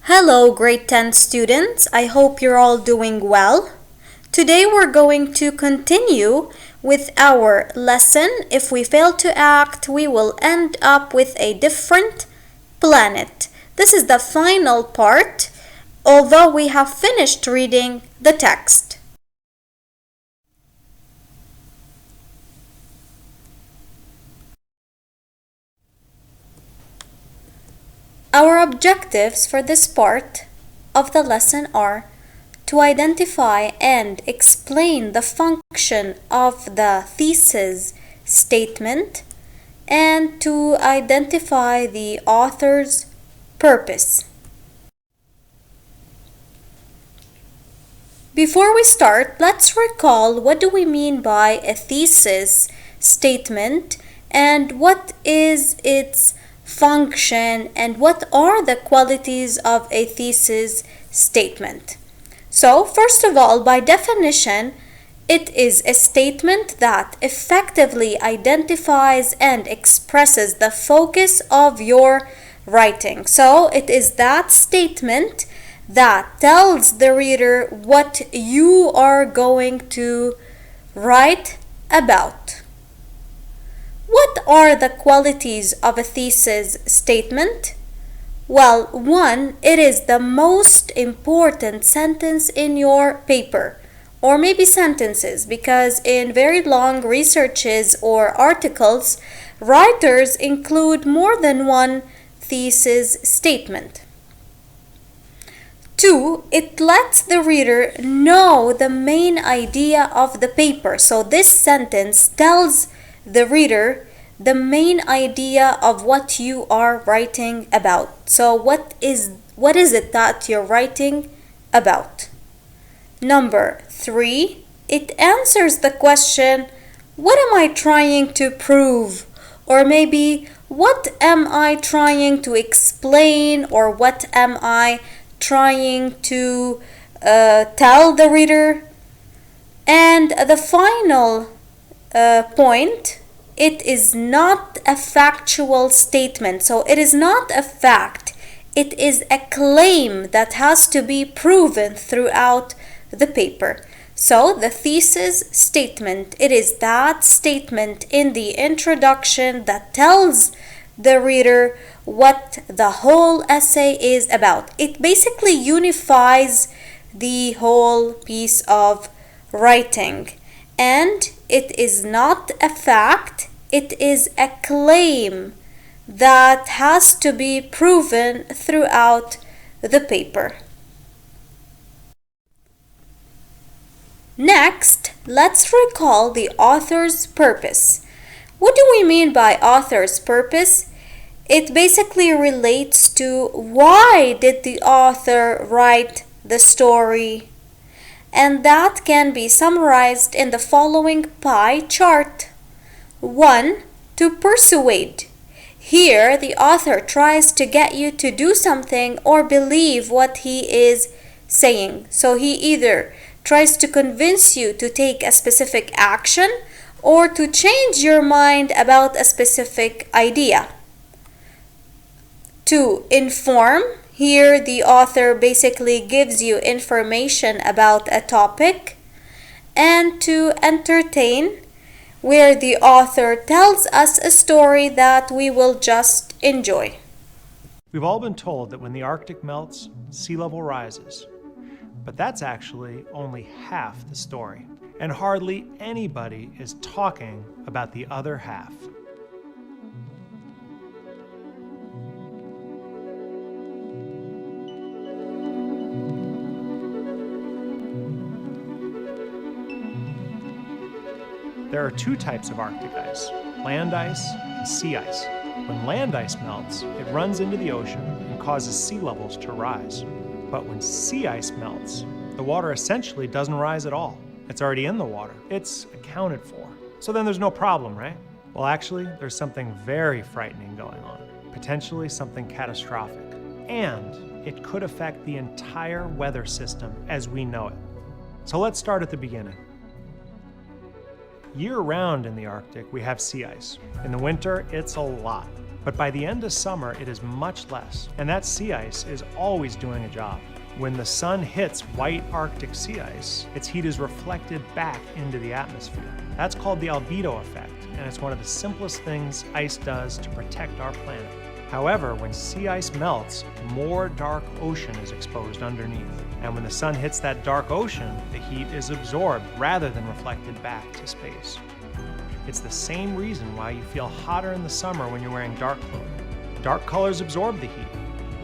Hello, grade 10 students. I hope you're all doing well. Today we're going to continue with our lesson. If we fail to act, we will end up with a different planet. This is the final part, although we have finished reading the text. Our objectives for this part of the lesson are to identify and explain the function of the thesis statement and to identify the author's purpose. Before we start, let's recall what do we mean by a thesis statement and what is its function and what are the qualities of a thesis statement. So, first of all, by definition, it is a statement that effectively identifies and expresses the focus of your writing. So, it is that statement that tells the reader what you are going to write about. What are the qualities of a thesis statement? Well, one, it is the most important sentence in your paper, or maybe sentences, because in very long researches or articles, writers include more than one thesis statement. Two, it lets the reader know the main idea of the paper. So this sentence tells the reader the main idea of what you are writing about. So what is it that you're writing about? Number three, it answers the question, what am I trying to prove? Or maybe, what am I trying to explain? Or what am I trying to tell the reader? And the final point, it is not a factual statement. So it is not a fact. It is a claim that has to be proven throughout the paper. So the thesis statement, it is that statement in the introduction that tells the reader what the whole essay is about. It basically unifies the whole piece of writing. And it is not a fact, it is a claim that has to be proven throughout the paper. Next, let's recall the author's purpose. What do we mean by author's purpose? It basically relates to why did the author write the story? And that can be summarized in the following pie chart. 1. To persuade. Here, the author tries to get you to do something or believe what he is saying. So he either tries to convince you to take a specific action or to change your mind about a specific idea. 2. Inform. Here, the author basically gives you information about a topic. And to entertain, where the author tells us a story that we will just enjoy. We've all been told that when the Arctic melts, sea level rises. But that's actually only half the story. And hardly anybody is talking about the other half. There are two types of Arctic ice, land ice and sea ice. When land ice melts, it runs into the ocean and causes sea levels to rise. But when sea ice melts, the water essentially doesn't rise at all. It's already in the water. It's accounted for. So then there's no problem, right? Well, actually, there's something very frightening going on, potentially something catastrophic. And it could affect the entire weather system as we know it. So let's start at the beginning. Year-round in the Arctic, we have sea ice. In the winter, it's a lot. But by the end of summer, it is much less, and that sea ice is always doing a job. When the sun hits white Arctic sea ice, its heat is reflected back into the atmosphere. That's called the albedo effect, and it's one of the simplest things ice does to protect our planet. However, when sea ice melts, more dark ocean is exposed underneath. And when the sun hits that dark ocean, the heat is absorbed rather than reflected back to space. It's the same reason why you feel hotter in the summer when you're wearing dark clothing. Dark colors absorb the heat,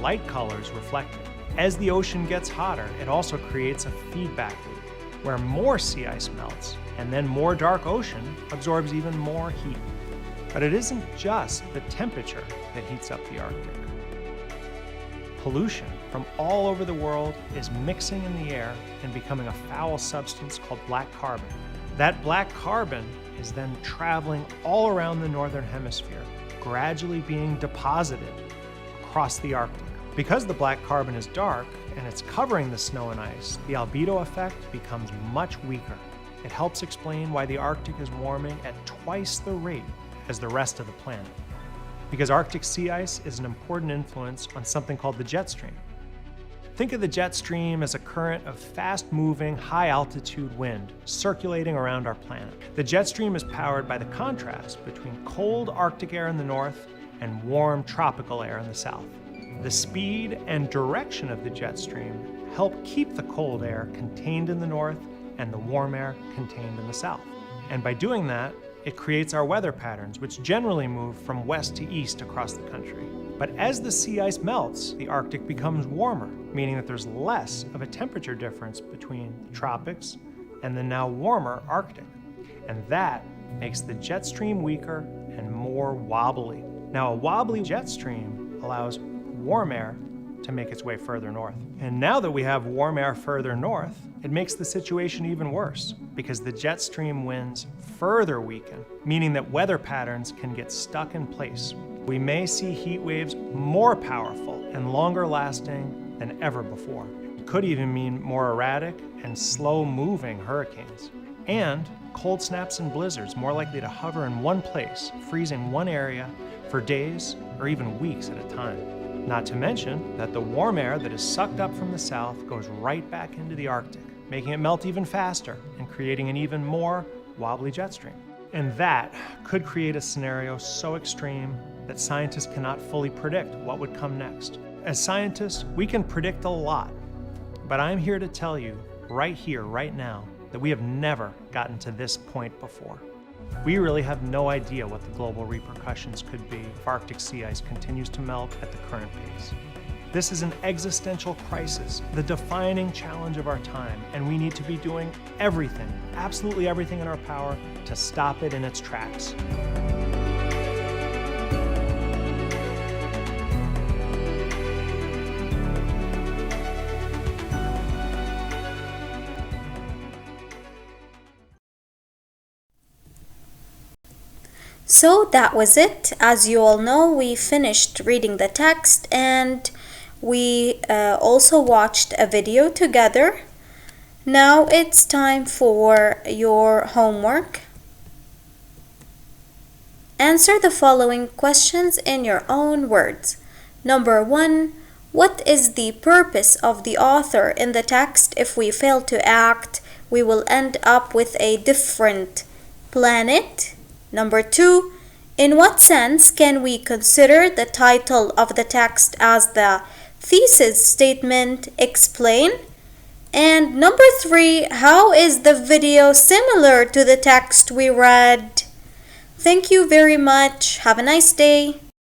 light colors reflect it. As the ocean gets hotter, it also creates a feedback loop where more sea ice melts and then more dark ocean absorbs even more heat. But it isn't just the temperature that heats up the Arctic. Pollution from all over the world is mixing in the air and becoming a foul substance called black carbon. That black carbon is then traveling all around the northern hemisphere, gradually being deposited across the Arctic. Because the black carbon is dark and it's covering the snow and ice, the albedo effect becomes much weaker. It helps explain why the Arctic is warming at twice the rate as the rest of the planet. Because Arctic sea ice is an important influence on something called the jet stream. Think of the jet stream as a current of fast-moving, high-altitude wind circulating around our planet. The jet stream is powered by the contrast between cold Arctic air in the north and warm tropical air in the south. The speed and direction of the jet stream help keep the cold air contained in the north and the warm air contained in the south. And by doing that, it creates our weather patterns, which generally move from west to east across the country. But as the sea ice melts, the Arctic becomes warmer, meaning that there's less of a temperature difference between the tropics and the now warmer Arctic. And that makes the jet stream weaker and more wobbly. Now, a wobbly jet stream allows warm air to make its way further north. And now that we have warm air further north, it makes the situation even worse because the jet stream winds further weaken, meaning that weather patterns can get stuck in place. We may see heat waves more powerful and longer lasting than ever before. It could even mean more erratic and slow-moving hurricanes. And cold snaps and blizzards more likely to hover in one place, freezing one area for days or even weeks at a time. Not to mention that the warm air that is sucked up from the south goes right back into the Arctic, making it melt even faster and creating an even more wobbly jet stream. And that could create a scenario so extreme that scientists cannot fully predict what would come next. As scientists, we can predict a lot, but I'm here to tell you right here, right now, that we have never gotten to this point before. We really have no idea what the global repercussions could be if Arctic sea ice continues to melt at the current pace. This is an existential crisis, the defining challenge of our time, and we need to be doing everything, absolutely everything in our power to stop it in its tracks. So that was it. As you all know, we finished reading the text and we also watched a video together. Now it's time for your homework. Answer the following questions in your own words. Number 1, what is the purpose of the author in the text? If we fail to act, we will end up with a different planet. Number 2, in what sense can we consider the title of the text as the thesis statement? Explain. And number 3, how is the video similar to the text we read? Thank you very much. Have a nice day.